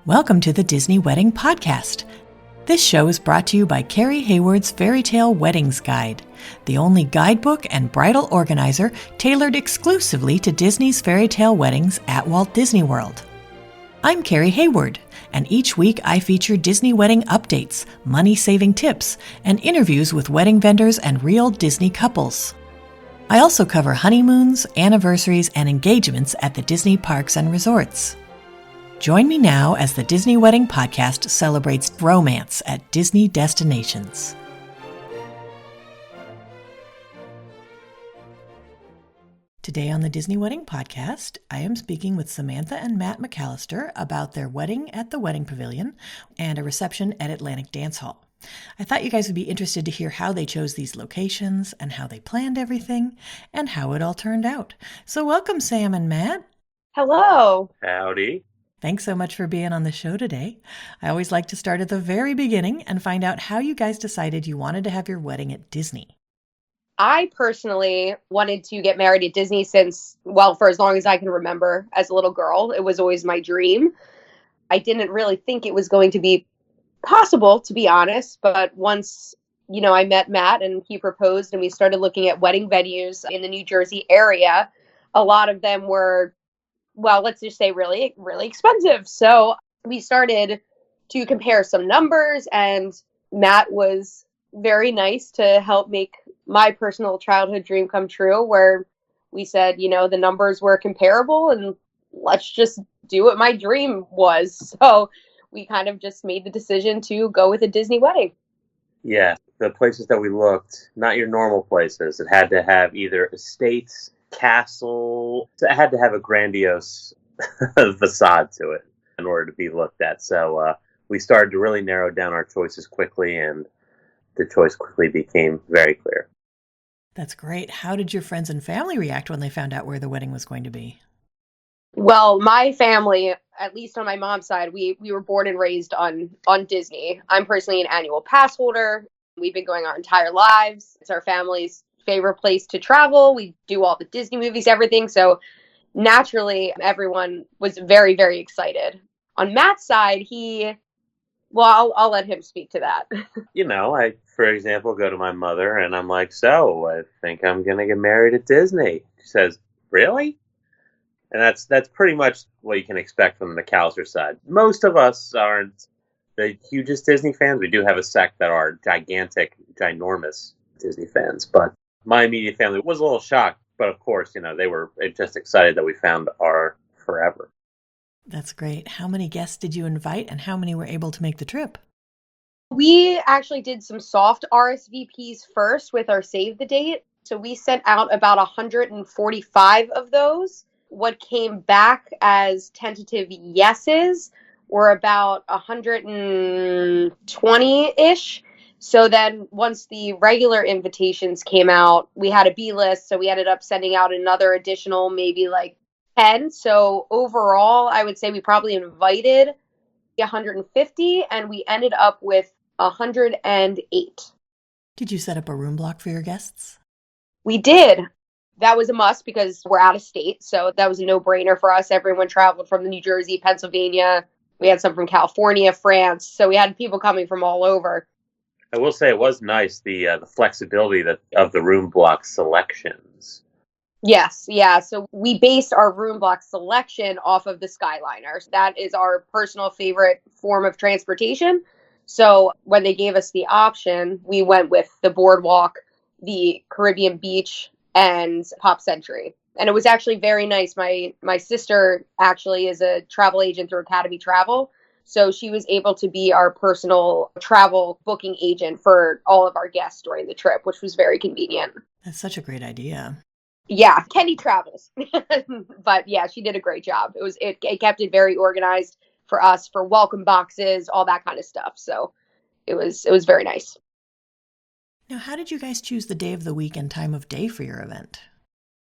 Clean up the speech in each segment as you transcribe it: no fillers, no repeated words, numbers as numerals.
Welcome to the Disney Wedding Podcast. This show is brought to you by Carrie Hayward's Fairy Tale Weddings Guide, the only guidebook and bridal organizer tailored exclusively to Disney's fairy tale weddings at Walt Disney World. I'm Carrie Hayward, and each week I feature Disney wedding updates, money-saving tips, and interviews with wedding vendors and real Disney couples. I also cover honeymoons, anniversaries, and engagements at the Disney parks and resorts. Join me now as the Disney Wedding Podcast celebrates romance at Disney destinations. Today on the Disney Wedding Podcast, I am speaking with Samantha and Matt McAlister about their wedding at the Wedding Pavilion and a reception at Atlantic Dance Hall. I thought you guys would be interested to hear how they chose these locations and how they planned everything and how it all turned out. So welcome, Sam and Matt. Hello. Howdy. Thanks so much for being on the show today. I always like to start at the very beginning and find out how you guys decided you wanted to have your wedding at Disney. I personally wanted to get married at Disney since, well, for as long as I can remember as a little girl. It was always my dream. I didn't really think it was going to be possible, to be honest. But once, I met Matt and he proposed and we started looking at wedding venues in the New Jersey area, a lot of them were, well, let's just say really, really expensive. So we started to compare some numbers, and Matt was very nice to help make my personal childhood dream come true, where we said, the numbers were comparable and let's just do what my dream was. So we kind of just made the decision to go with a Disney wedding. Yeah, the places that we looked, not your normal places. It had to have either estates, castle. It had to have a grandiose facade to it in order to be looked at. So we started to really narrow down our choices quickly, and the choice quickly became very clear. That's great. How did your friends and family react when they found out where the wedding was going to be? Well, my family, at least on my mom's side, we were born and raised on Disney. I'm personally an annual pass holder. We've been going our entire lives. It's our family's favorite place to travel. We do all the Disney movies, everything. So naturally, everyone was very, very excited. On Matt's side, I'll let him speak to that. I, for example, go to my mother and I'm like, so I think I'm going to get married at Disney. She says, really? And that's pretty much what you can expect from the McAlister side. Most of us aren't the hugest Disney fans. We do have a sect that are gigantic, ginormous Disney fans. But my immediate family was a little shocked. But of course, they were just excited that we found our forever. That's great. How many guests did you invite and how many were able to make the trip? We actually did some soft RSVPs first with our save the date. So we sent out about 145 of those. What came back as tentative yeses were about 120-ish. So then once the regular invitations came out, we had a B list. So we ended up sending out another additional, maybe like 10. So overall, I would say we probably invited 150 and we ended up with 108. Did you set up a room block for your guests? We did. That was a must because we're out of state. So that was a no-brainer for us. Everyone traveled from New Jersey, Pennsylvania. We had some from California, France. So we had people coming from all over. I will say it was nice, the flexibility of the room block selections. Yes, yeah. So we based our room block selection off of the Skyliners. That is our personal favorite form of transportation. So when they gave us the option, we went with the BoardWalk, the Caribbean Beach, and Pop Century. And it was actually very nice. My sister actually is a travel agent through Academy Travel. So she was able to be our personal travel booking agent for all of our guests during the trip, which was very convenient. That's such a great idea. Yeah, Kenny travels. But yeah, she did a great job. It kept it very organized for us, for welcome boxes, all that kind of stuff. So it was very nice. Now, how did you guys choose the day of the week and time of day for your event?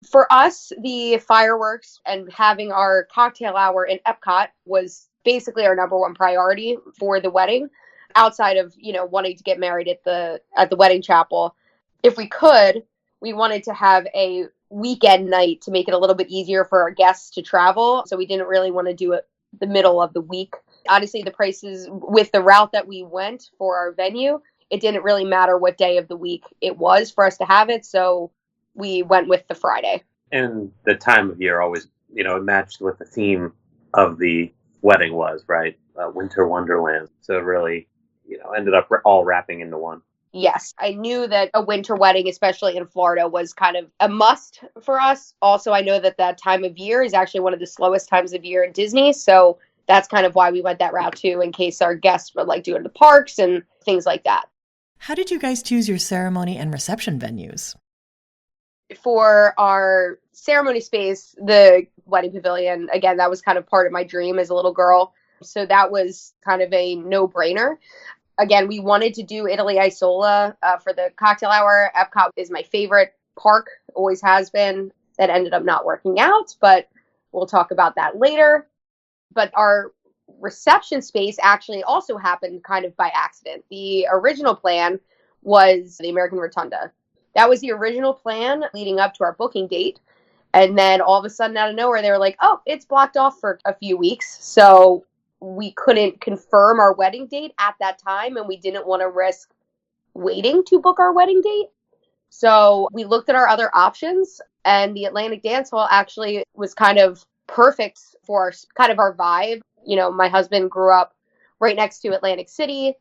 For us, the fireworks and having our cocktail hour in Epcot was basically our number one priority for the wedding, outside of, wanting to get married at the wedding chapel. If we could, we wanted to have a weekend night to make it a little bit easier for our guests to travel. So we didn't really want to do it the middle of the week. Honestly, the prices with the route that we went for our venue, it didn't really matter what day of the week it was for us to have it. So we went with the Friday. And the time of year always, it matched what the theme of the wedding was, right? Winter Wonderland. So it really, ended up all wrapping into one. Yes, I knew that a winter wedding, especially in Florida, was kind of a must for us. Also, I know that that time of year is actually one of the slowest times of year in Disney. So that's kind of why we went that route too, in case our guests would like to go to the parks and things like that. How did you guys choose your ceremony and reception venues? For our ceremony space, the Wedding Pavilion, again, that was kind of part of my dream as a little girl. So that was kind of a no-brainer. Again, we wanted to do Italy Isola for the cocktail hour. Epcot is my favorite park, always has been. That ended up not working out, but we'll talk about that later. But our reception space actually also happened kind of by accident. The original plan was the American Rotunda. That was the original plan leading up to our booking date. And then all of a sudden, out of nowhere, they were like, oh, it's blocked off for a few weeks. So we couldn't confirm our wedding date at that time, and we didn't want to risk waiting to book our wedding date. So we looked at our other options, and the Atlantic Dance Hall actually was kind of perfect for kind of our vibe. My husband grew up right next to Atlantic City.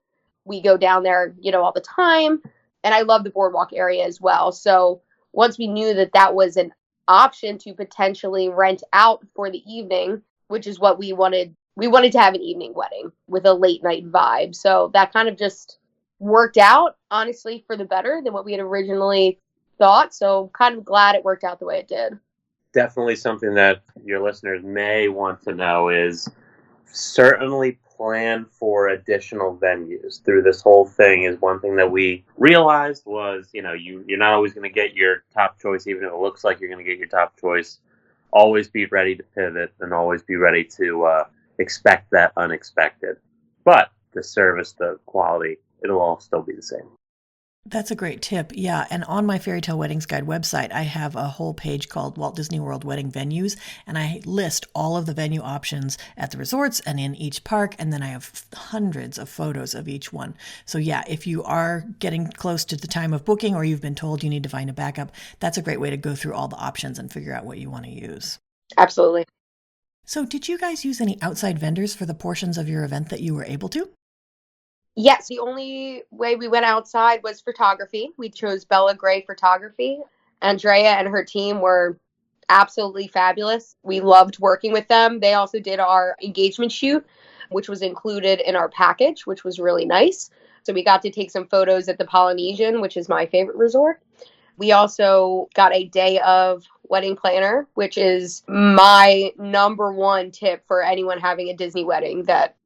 We go down there, all the time. And I love the BoardWalk area as well. So once we knew that that was an option to potentially rent out for the evening, which is what we wanted to have an evening wedding with a late night vibe. So that kind of just worked out, honestly, for the better than what we had originally thought. So kind of glad it worked out the way it did. Definitely something that your listeners may want to know is certainly plan for additional venues through this whole thing. Is one thing that we realized was, you're not always going to get your top choice, even if it looks like you're going to get your top choice. Always be ready to pivot and always be ready to expect that unexpected. But the service, the quality, it'll all still be the same. That's a great tip. Yeah. And on my Fairy Tale Weddings Guide website, I have a whole page called Walt Disney World Wedding Venues. And I list all of the venue options at the resorts and in each park. And then I have hundreds of photos of each one. So yeah, if you are getting close to the time of booking or you've been told you need to find a backup, that's a great way to go through all the options and figure out what you want to use. Absolutely. So did you guys use any outside vendors for the portions of your event that you were able to? Yes, the only way we went outside was photography. We chose Bella Gray Photography. Andrea and her team were absolutely fabulous. We loved working with them. They also did our engagement shoot, which was included in our package, which was really nice. So we got to take some photos at the Polynesian, which is my favorite resort. We also got a day of wedding planner, which is my number one tip for anyone having a Disney wedding, that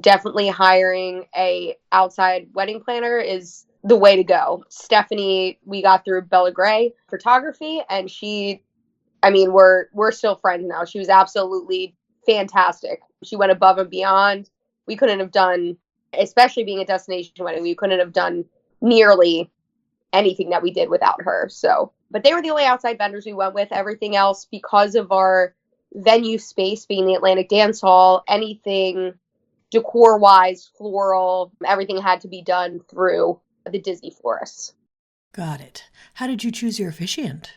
definitely hiring a outside wedding planner is the way to go. Stephanie, we got through Bella Gray Photography, and we're still friends now. She was absolutely fantastic. She went above and beyond. We couldn't have done, especially being a destination wedding, we couldn't have done nearly anything that we did without her. So, but they were the only outside vendors we went with. Everything else, because of our venue space being the Atlantic Dance Hall, anything decor-wise, floral, everything had to be done through the Disney florists. Got it. How did you choose your officiant?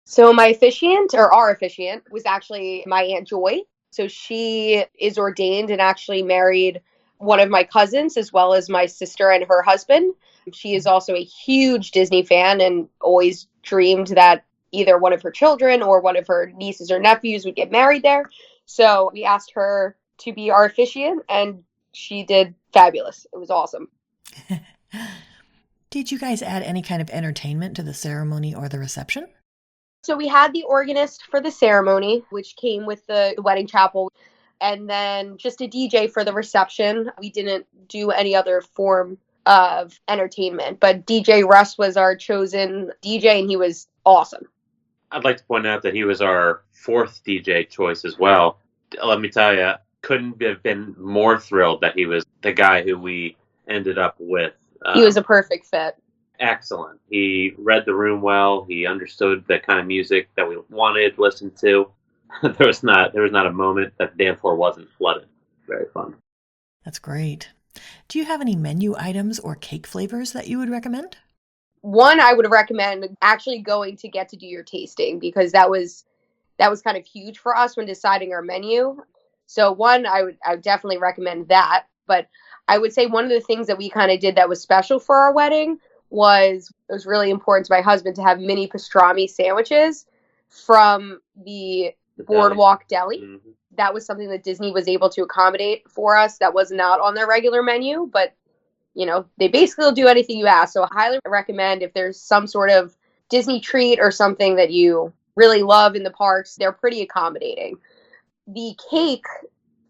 So my officiant, or our officiant, was actually my Aunt Joy. So she is ordained and actually married one of my cousins as well as my sister and her husband. She is also a huge Disney fan and always dreamed that either one of her children or one of her nieces or nephews would get married there. So we asked her to be our officiant, and she did fabulous. It was awesome. Did you guys add any kind of entertainment to the ceremony or the reception? So we had the organist for the ceremony, which came with the wedding chapel, and then just a DJ for the reception. We didn't do any other form of entertainment, but DJ Russ was our chosen DJ, and he was awesome. I'd like to point out that he was our fourth DJ choice as well. Let me tell you, couldn't have been more thrilled that he was the guy who we ended up with. He was a perfect fit. excellent. He read the room well. He understood the kind of music that we wanted to listen to. There was not a moment that the dance floor wasn't flooded. Very fun. That's great. Do you have any menu items or cake flavors that you would recommend? One, I would recommend actually going to get to do your tasting, because that was kind of huge for us when deciding our menu. So one, I would definitely recommend that. But I would say one of the things that we kind of did that was special for our wedding was it was really important to my husband to have mini pastrami sandwiches from the BoardWalk Deli. Mm-hmm. That was something that Disney was able to accommodate for us. That was not on their regular menu, but they basically will do anything you ask. So I highly recommend if there's some sort of Disney treat or something that you really love in the parks, they're pretty accommodating. The cake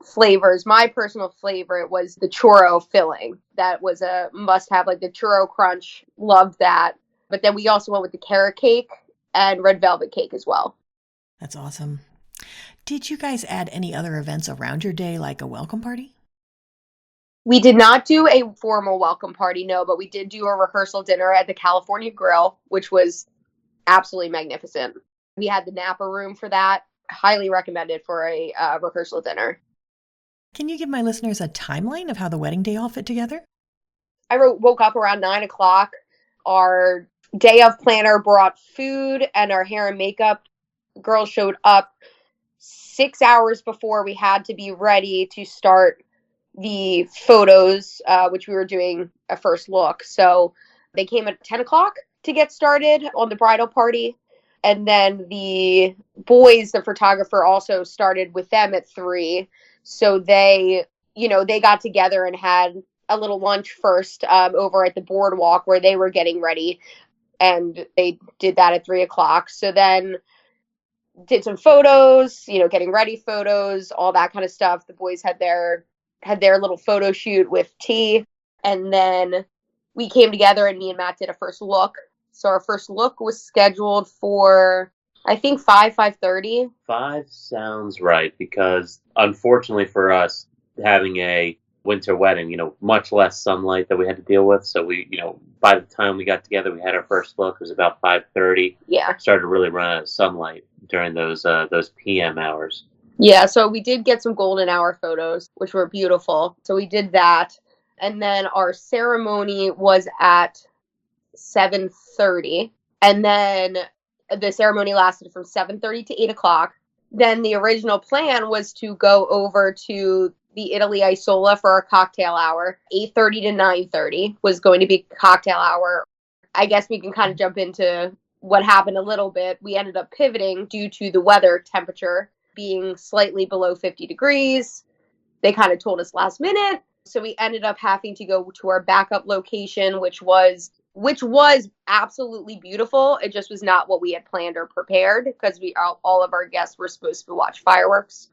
flavors, my personal favorite was the churro filling. That was a must-have, like the churro crunch. Loved that. But then we also went with the carrot cake and red velvet cake as well. That's awesome. Did you guys add any other events around your day, like a welcome party? We did not do a formal welcome party, no, but we did do a rehearsal dinner at the California Grill, which was absolutely magnificent. We had the Napa room for that. Highly recommended for a rehearsal dinner. Can you give my listeners a timeline of how the wedding day all fit together? I woke up around 9 o'clock. Our day of planner brought food, and our hair and makeup girls showed up 6 hours before we had to be ready to start the photos, which we were doing a first look. So they came at 10 o'clock to get started on the bridal party. And then the boys, the photographer, also started with them at 3. So they got together and had a little lunch first over at the BoardWalk where they were getting ready. And they did that at 3 o'clock. So then did some photos, getting ready photos, all that kind of stuff. The boys had their little photo shoot with tea. And then we came together and me and Matt did a first look. So our first look was scheduled for, I think, 5:30. 5 sounds right, because unfortunately for us, having a winter wedding, much less sunlight that we had to deal with. So we, by the time we got together, we had our first look. It was about 5:30. Yeah. Started to really run out of sunlight during those PM hours. Yeah, so we did get some golden hour photos, which were beautiful. So we did that. And then our ceremony was at 7:30. And then the ceremony lasted from 7:30 to 8 o'clock. Then the original plan was to go over to the Italy Isola for our cocktail hour. 8:30 to 9:30 was going to be cocktail hour. I guess we can kind of jump into what happened a little bit. We ended up pivoting due to the weather temperature being slightly below 50 degrees. They kind of told us last minute. So we ended up having to go to our backup location, which was absolutely beautiful. It just was not what we had planned or prepared, because all of our guests were supposed to watch fireworks.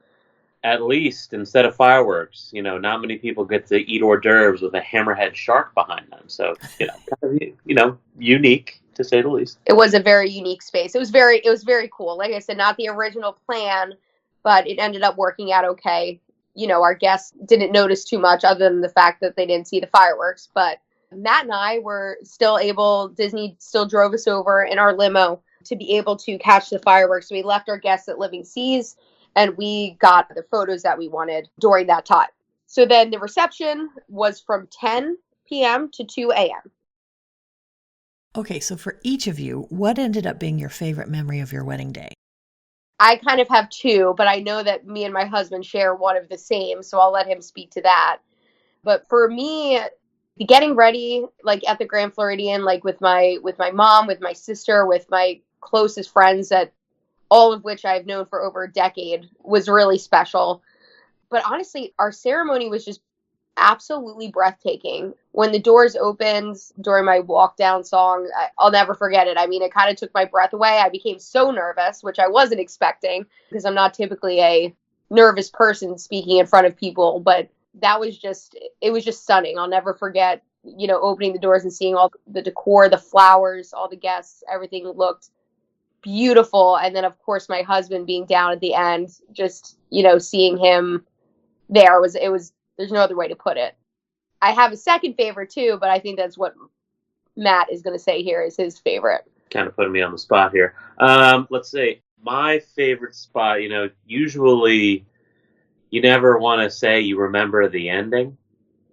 At least instead of fireworks, not many people get to eat hors d'oeuvres with a hammerhead shark behind them. So, kind of, unique to say the least. It was a very unique space. It was very cool. Like I said, not the original plan, but it ended up working out okay. Our guests didn't notice too much other than the fact that they didn't see the fireworks. But Matt and I were still able, Disney still drove us over in our limo to be able to catch the fireworks. So we left our guests at Living Seas, and we got the photos that we wanted during that time. So then the reception was from 10 p.m. to 2 a.m. Okay, so for each of you, what ended up being your favorite memory of your wedding day? I kind of have 2, but I know that me and my husband share one of the same, so I'll let him speak to that. But for me, getting ready, like at the Grand Floridian, like with my mom, with my sister, with my closest friends, that all of which I've known for over a decade, was really special. But honestly, our ceremony was just absolutely breathtaking. When the doors opened during my walk down song, I'll never forget it. I mean, it kind of took my breath away. I became so nervous, which I wasn't expecting, because I'm not typically a nervous person speaking in front of people, but it was just stunning. I'll never forget, opening the doors and seeing all the decor, the flowers, all the guests, everything looked beautiful. And then of course my husband being down at the end, just, seeing him there there's no other way to put it. I have a second favorite too, but I think that's what Matt is going to say here is his favorite. Kind of putting me on the spot here. Let's see. My favorite spot, usually you never want to say you remember the ending,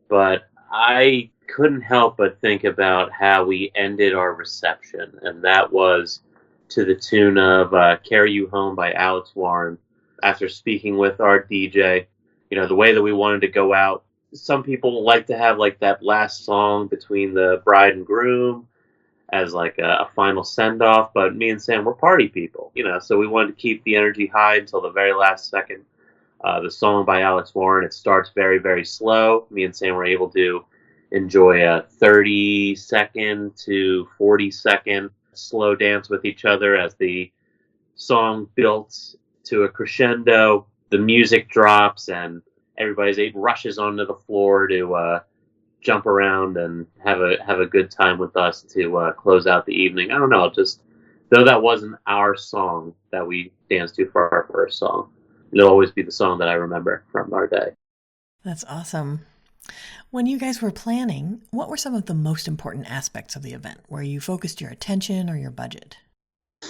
but I couldn't help but think about how we ended our reception, and that was to the tune of Carry You Home by Alex Warren. After speaking with our DJ, the way that we wanted to go out, some people like to have like that last song between the bride and groom as like a final send-off, but me and Sam were party people, so we wanted to keep the energy high until the very last second. The song by Alex Warren, it starts very, very slow. Me and Sam were able to enjoy a 30-second to 40-second slow dance with each other as the song built to a crescendo. The music drops and everybody rushes onto the floor to jump around and have a good time with us to close out the evening. I don't know, just though that wasn't our song that we danced to for our first song, it'll always be the song that I remember from our day. That's awesome. When you guys were planning, what were some of the most important aspects of the event where you focused your attention or your budget?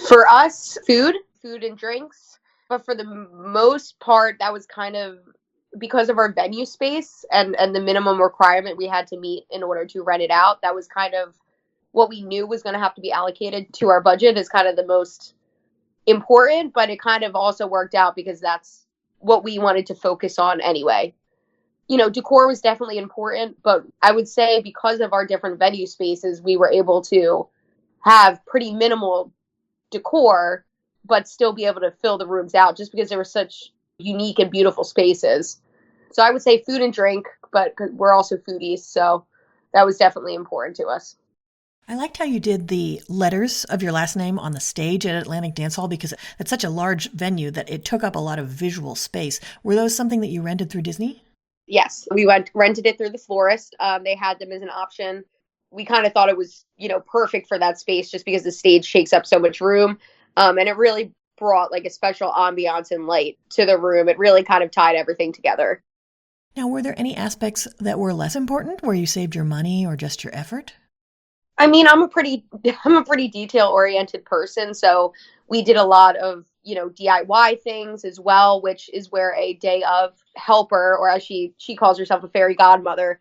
For us, food and drinks. But for the most part, that was kind of because of our venue space and the minimum requirement we had to meet in order to rent it out. That was kind of what we knew was going to have to be allocated to our budget as kind of the most important, but it kind of also worked out because that's what we wanted to focus on anyway. Decor was definitely important, but I would say because of our different venue spaces, we were able to have pretty minimal decor, but still be able to fill the rooms out just because they were such unique and beautiful spaces. So I would say food and drink, but we're also foodies, so that was definitely important to us. I liked how you did the letters of your last name on the stage at Atlantic Dance Hall because it's such a large venue that it took up a lot of visual space. Were those something that you rented through Disney? Yes, we rented it through the florist. They had them as an option. We kind of thought it was, perfect for that space just because the stage takes up so much room. And it really brought like a special ambiance and light to the room. It really kind of tied everything together. Now, were there any aspects that were less important where you saved your money or just your effort? I mean, I'm a pretty detail oriented person. So we did a lot of, DIY things as well, which is where a day of helper, or as she calls herself, a fairy godmother,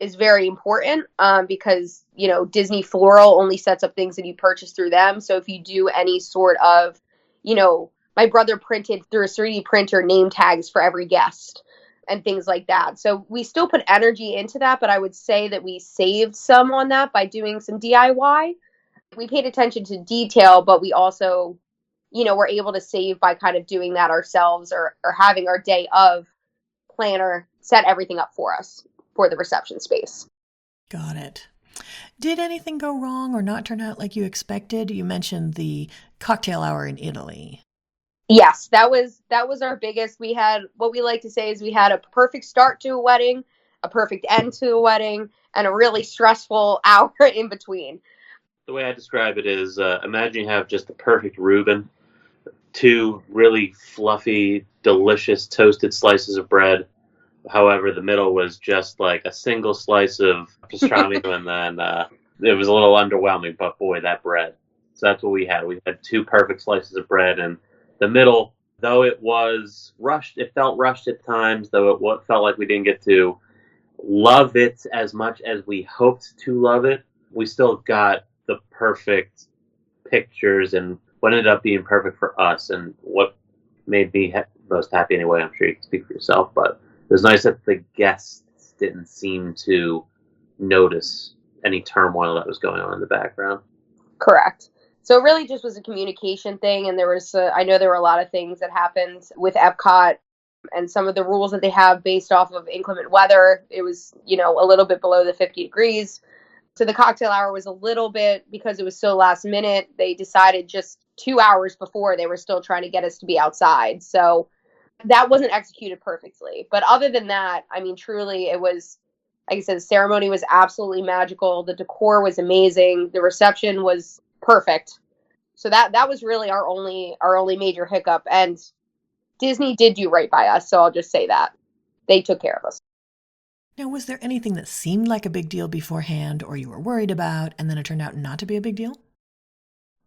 is very important because, Disney Floral only sets up things that you purchase through them. So if you do any sort of, my brother printed through a 3D printer name tags for every guest and things like that. So we still put energy into that, but I would say that we saved some on that by doing some DIY. We paid attention to detail, but we also, were able to save by kind of doing that ourselves or having our day of planner set everything up for us for the reception space. Got it. Did anything go wrong or not turn out like you expected? You mentioned the cocktail hour in Italy. Yes, that was our biggest. We had, what we like to say is we had a perfect start to a wedding, a perfect end to a wedding, and a really stressful hour in between. The way I describe it is, imagine you have just the perfect Reuben, 2 really fluffy, delicious toasted slices of bread. However, the middle was just like a single slice of pastrami, and then it was a little underwhelming, but boy, that bread. So that's what we had. We had 2 perfect slices of bread, and the middle, though it was rushed, it felt rushed at times, though it felt like we didn't get to love it as much as we hoped to love it. We still got the perfect pictures and what ended up being perfect for us and what made me most happy anyway. I'm sure you can speak for yourself, but it was nice that the guests didn't seem to notice any turmoil that was going on in the background. Correct. So it really just was a communication thing. And there was, I know there were a lot of things that happened with Epcot and some of the rules that they have based off of inclement weather. It was, a little bit below the 50 degrees. So the cocktail hour was a little bit, because it was so last minute, they decided just 2 hours before they were still trying to get us to be outside. So that wasn't executed perfectly. But other than that, I mean, truly it was, like I said, the ceremony was absolutely magical. The decor was amazing. The reception was perfect. So that was really our only major hiccup. And Disney did do right by us. So I'll just say that they took care of us. Now, was there anything that seemed like a big deal beforehand or you were worried about, and then it turned out not to be a big deal?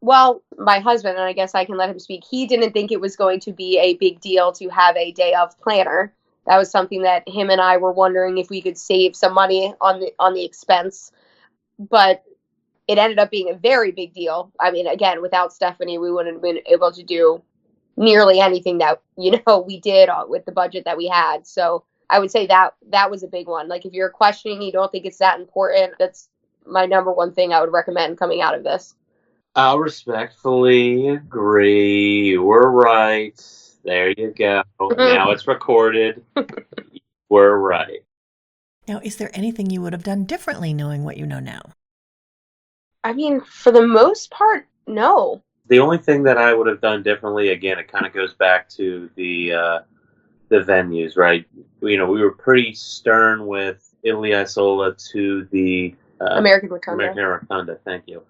Well, my husband, and I guess I can let him speak, he didn't think it was going to be a big deal to have a day of planner. That was something that him and I were wondering if we could save some money on the expense. But it ended up being a very big deal. I mean, again, without Stephanie, we wouldn't have been able to do nearly anything that, we did with the budget that we had. So I would say that was a big one. Like, if you're questioning, you don't think it's that important, that's my number one thing I would recommend coming out of this. I'll respectfully agree. You were right. There you go. Now it's recorded. You were right. Now, is there anything you would have done differently knowing what you know now? I mean, for the most part, no. The only thing that I would have done differently, again, it kind of goes back to the venues, right? We were pretty stern with Italy Isola to the American Rotunda. American Rotunda, thank you.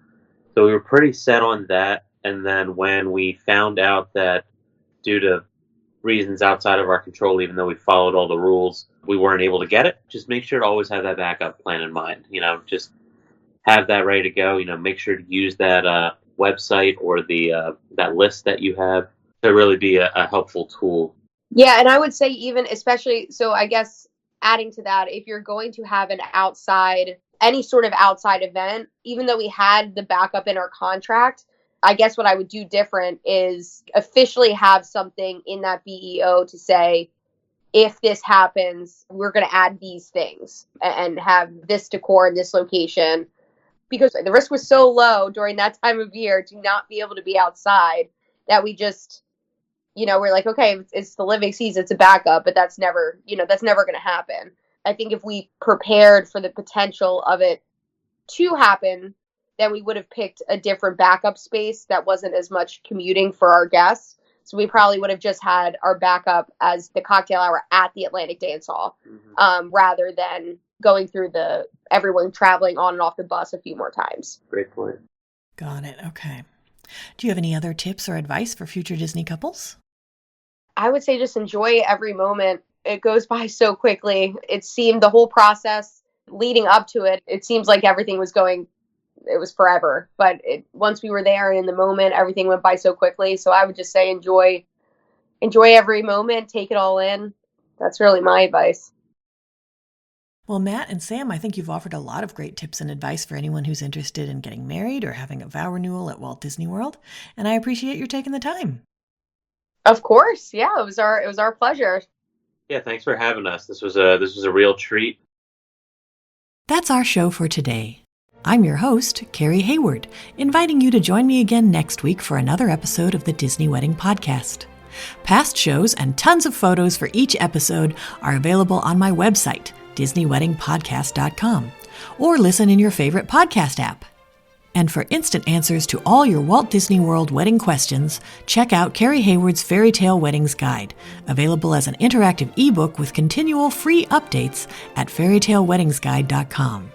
So we were pretty set on that. And then when we found out that due to reasons outside of our control, even though we followed all the rules, we weren't able to get it, just make sure to always have that backup plan in mind. Just have that ready to go. Make sure to use that website or the that list that you have to really be a helpful tool. Yeah, and I would say even especially, so I guess adding to that, if you're going to have any sort of outside event, even though we had the backup in our contract, I guess what I would do different is officially have something in that BEO to say, if this happens, we're going to add these things and have this decor in this location. Because the risk was so low during that time of year to not be able to be outside that we just, we're like, okay, it's the living season, it's a backup, but that's never going to happen. I think if we prepared for the potential of it to happen, then we would have picked a different backup space that wasn't as much commuting for our guests. So we probably would have just had our backup as the cocktail hour at the Atlantic Dance Hall, rather than going through everyone traveling on and off the bus a few more times. Great point. Got it. Okay. Do you have any other tips or advice for future Disney couples? I would say just enjoy every moment. It goes by so quickly. It seemed the whole process leading up to it, it seems like everything was it was forever. But once we were there and in the moment, everything went by so quickly. So I would just say enjoy every moment, take it all in. That's really my advice. Well, Matt and Sam, I think you've offered a lot of great tips and advice for anyone who's interested in getting married or having a vow renewal at Walt Disney World, and I appreciate your taking the time. Of course, yeah, it was our pleasure. Yeah, thanks for having us. This was a real treat. That's our show for today. I'm your host, Carrie Hayward, inviting you to join me again next week for another episode of the Disney Wedding Podcast. Past shows and tons of photos for each episode are available on my website, DisneyWeddingPodcast.com, or listen in your favorite podcast app. And for instant answers to all your Walt Disney World wedding questions, check out Carrie Hayward's Fairy Tale Weddings Guide, available as an interactive ebook with continual free updates at fairytaleweddingsguide.com.